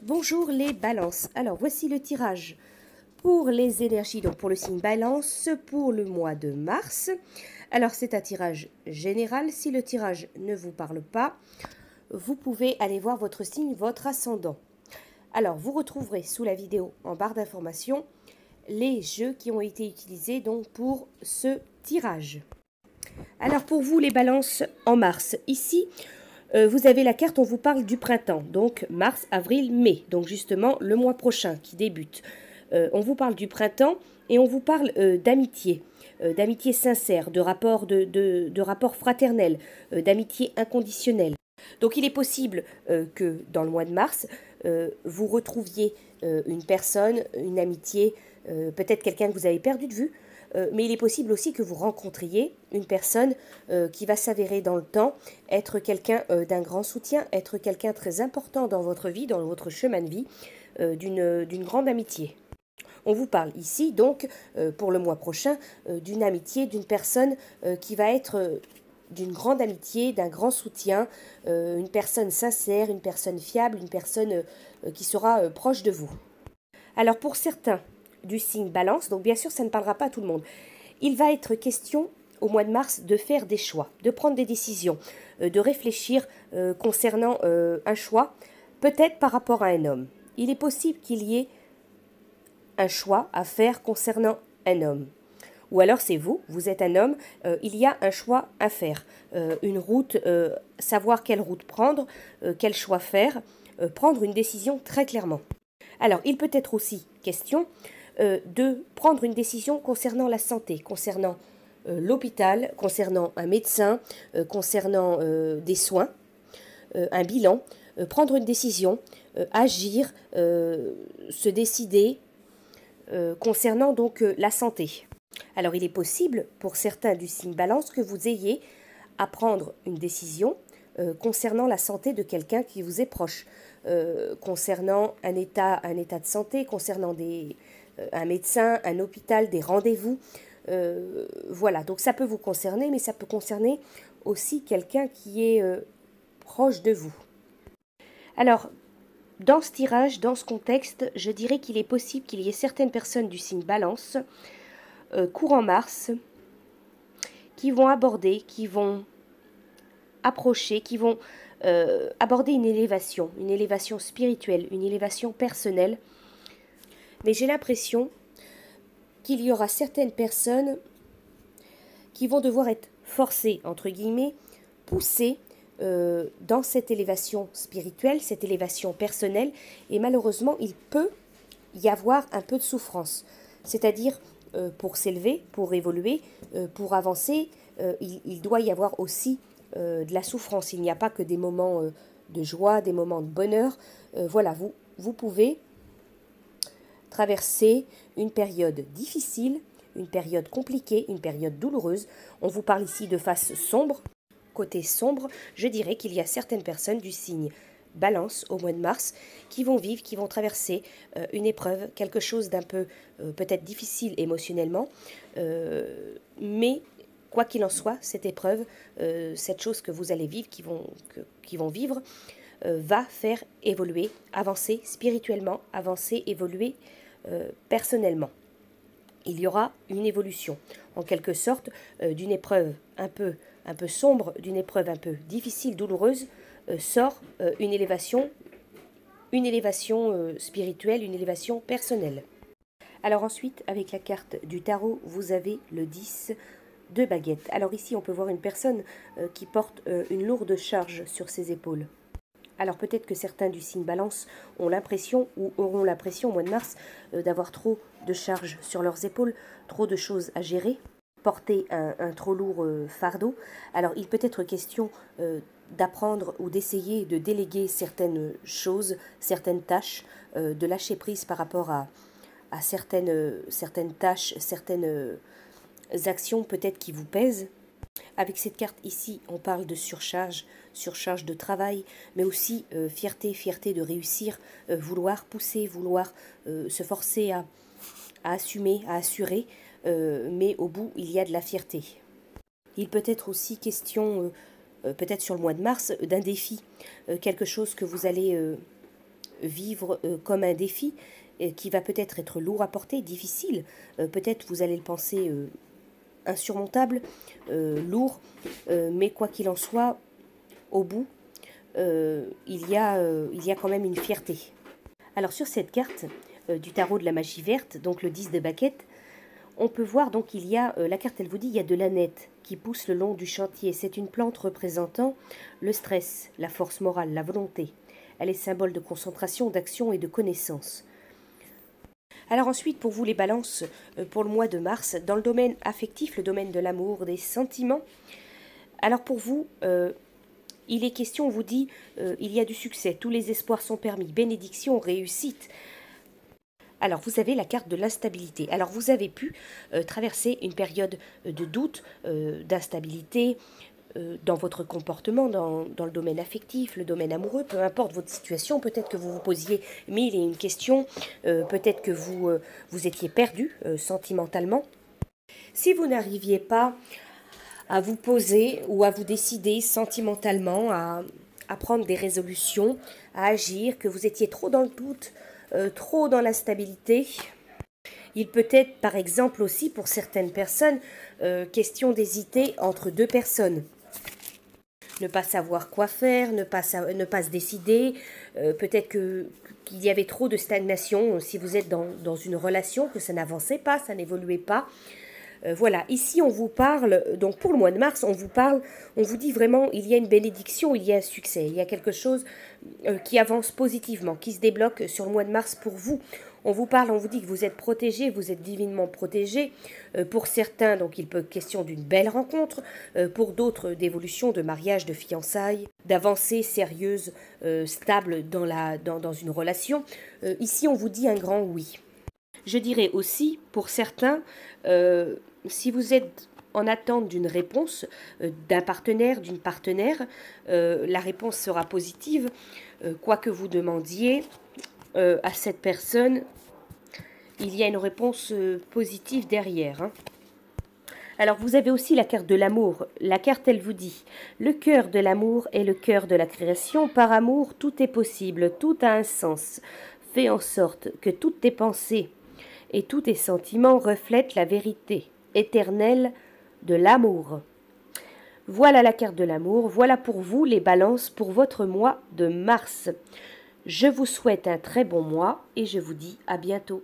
Bonjour les balances. Alors voici le tirage pour les énergies, donc pour le signe balance pour le mois de mars. Alors c'est un tirage général. Si le tirage ne vous parle pas, vous pouvez aller voir votre signe, votre ascendant. Alors vous retrouverez sous la vidéo en barre d'informations les jeux qui ont été utilisés donc pour ce tirage. Alors pour vous les balances en mars, ici vous avez la carte, on vous parle du printemps, donc mars, avril, mai, donc justement le mois prochain qui débute. On vous parle du printemps et on vous parle d'amitié, d'amitié sincère, de rapport fraternel, d'amitié inconditionnelle. Donc il est possible que dans le mois de mars, vous retrouviez une personne, une amitié, peut-être quelqu'un que vous avez perdu de vue, mais il est possible aussi que vous rencontriez une personne qui va s'avérer dans le temps être quelqu'un d'un grand soutien, être quelqu'un très important dans votre vie, dans votre chemin de vie, d'une grande amitié. On vous parle ici donc pour le mois prochain d'une amitié, d'une personne qui va être d'une grande amitié, d'un grand soutien, une personne sincère, une personne fiable, une personne qui sera proche de vous. Alors pour certains du signe balance, donc bien sûr ça ne parlera pas à tout le monde, il va être question au mois de mars de faire des choix, de prendre des décisions, de réfléchir concernant un choix, peut-être par rapport à un homme. Il est possible qu'il y ait un choix à faire concernant un homme. Ou alors c'est vous, vous êtes un homme, il y a un choix à faire, une route, savoir quelle route prendre, quel choix faire, prendre une décision très clairement. Alors il peut être aussi question de prendre une décision concernant la santé, concernant l'hôpital, concernant un médecin, concernant des soins, un bilan, prendre une décision, agir, se décider concernant donc la santé. Alors il est possible pour certains du signe balance que vous ayez à prendre une décision concernant la santé de quelqu'un qui vous est proche, concernant un état de santé, concernant un médecin, un hôpital, des rendez-vous. Voilà, donc ça peut vous concerner, mais ça peut concerner aussi quelqu'un qui est proche de vous. Alors, dans ce tirage, dans ce contexte, je dirais qu'il est possible qu'il y ait certaines personnes du signe balance, courant mars, qui vont aborder, qui vont approcher, qui vont aborder une élévation spirituelle, une élévation personnelle. Mais j'ai l'impression qu'il y aura certaines personnes qui vont devoir être forcées, entre guillemets, poussées dans cette élévation spirituelle, cette élévation personnelle, et malheureusement, il peut y avoir un peu de souffrance. C'est-à-dire, pour s'élever, pour évoluer, pour avancer, il doit y avoir aussi de la souffrance. Il n'y a pas que des moments de joie, des moments de bonheur. Voilà, vous pouvez traverser une période difficile, une période compliquée, une période douloureuse. On vous parle ici de face sombre. Côté sombre, je dirais qu'il y a certaines personnes du signe Balance au mois de mars qui vont vivre, qui vont traverser une épreuve, quelque chose d'un peu peut-être difficile émotionnellement, mais quoi qu'il en soit, cette épreuve, cette chose que vous allez vivre, qui vont vivre, va faire évoluer, avancer spirituellement, avancer, évoluer personnellement. Il y aura une évolution, en quelque sorte, d'une épreuve un peu sombre, d'une épreuve un peu difficile, douloureuse, sort une élévation spirituelle, une élévation personnelle. Alors ensuite, avec la carte du tarot, vous avez le 10 de baguettes. Alors ici, on peut voir une personne qui porte une lourde charge sur ses épaules. Alors peut-être que certains du signe balance ont l'impression ou auront l'impression au mois de mars d'avoir trop de charges sur leurs épaules, trop de choses à gérer, porter un trop lourd fardeau. Alors il peut être question d'apprendre ou d'essayer de déléguer certaines choses, certaines tâches, de lâcher prise par rapport à certaines tâches, certaines actions peut-être qui vous pèsent. Avec cette carte ici, on parle de surcharge de travail, mais aussi fierté de réussir, vouloir pousser, vouloir se forcer à assumer, à assurer, mais au bout, il y a de la fierté. Il peut être aussi question, peut-être sur le mois de mars, d'un défi, quelque chose que vous allez vivre comme un défi, qui va peut-être être lourd à porter, difficile, peut-être vous allez le penser insurmontable, lourd, mais quoi qu'il en soit, au bout, il y a quand même une fierté. Alors sur cette carte du tarot de la magie verte, donc le 10 de baquettes, on peut voir donc il y a, la carte elle vous dit, il y a de l'ânette qui pousse le long du chantier. C'est une plante représentant le stress, la force morale, la volonté. Elle est symbole de concentration, d'action et de connaissance. Alors ensuite, pour vous les balances, pour le mois de mars, dans le domaine affectif, le domaine de l'amour, des sentiments, alors pour vous, il est question, on vous dit, il y a du succès, tous les espoirs sont permis, bénédiction, réussite. Alors vous avez la carte de l'instabilité. Alors vous avez pu traverser une période de doute, d'instabilité, dans votre comportement, dans le domaine affectif, le domaine amoureux, peu importe votre situation, peut-être que vous vous posiez mille et une questions, peut-être que vous étiez perdu sentimentalement. Si vous n'arriviez pas à vous poser ou à vous décider sentimentalement, à prendre des résolutions, à agir, que vous étiez trop dans le doute, trop dans l'instabilité, il peut être par exemple aussi pour certaines personnes question d'hésiter entre deux personnes. Ne pas savoir quoi faire, ne pas se décider, peut-être qu'il y avait trop de stagnation si vous êtes dans une relation, que ça n'avançait pas, ça n'évoluait pas. Voilà, ici on vous parle, donc pour le mois de mars, on vous dit vraiment, il y a une bénédiction, il y a un succès, il y a quelque chose qui avance positivement, qui se débloque sur le mois de mars pour vous. On vous parle, on vous dit que vous êtes protégé, vous êtes divinement protégé. Pour certains, donc il peut être question d'une belle rencontre, pour d'autres d'évolution, de mariage, de fiançailles, d'avancée sérieuse, stable dans une relation. Ici on vous dit un grand oui. Je dirais aussi, pour certains, si vous êtes en attente d'une réponse d'un partenaire, d'une partenaire, la réponse sera positive, quoi que vous demandiez à cette personne, il y a une réponse positive derrière. Hein. Alors vous avez aussi la carte de l'amour. La carte, elle vous dit, le cœur de l'amour est le cœur de la création. Par amour, tout est possible, tout a un sens. Fais en sorte que toutes tes pensées et tous tes sentiments reflètent la vérité éternelle de l'amour. Voilà la carte de l'amour, voilà pour vous les balances pour votre mois de mars. Je vous souhaite un très bon mois et je vous dis à bientôt.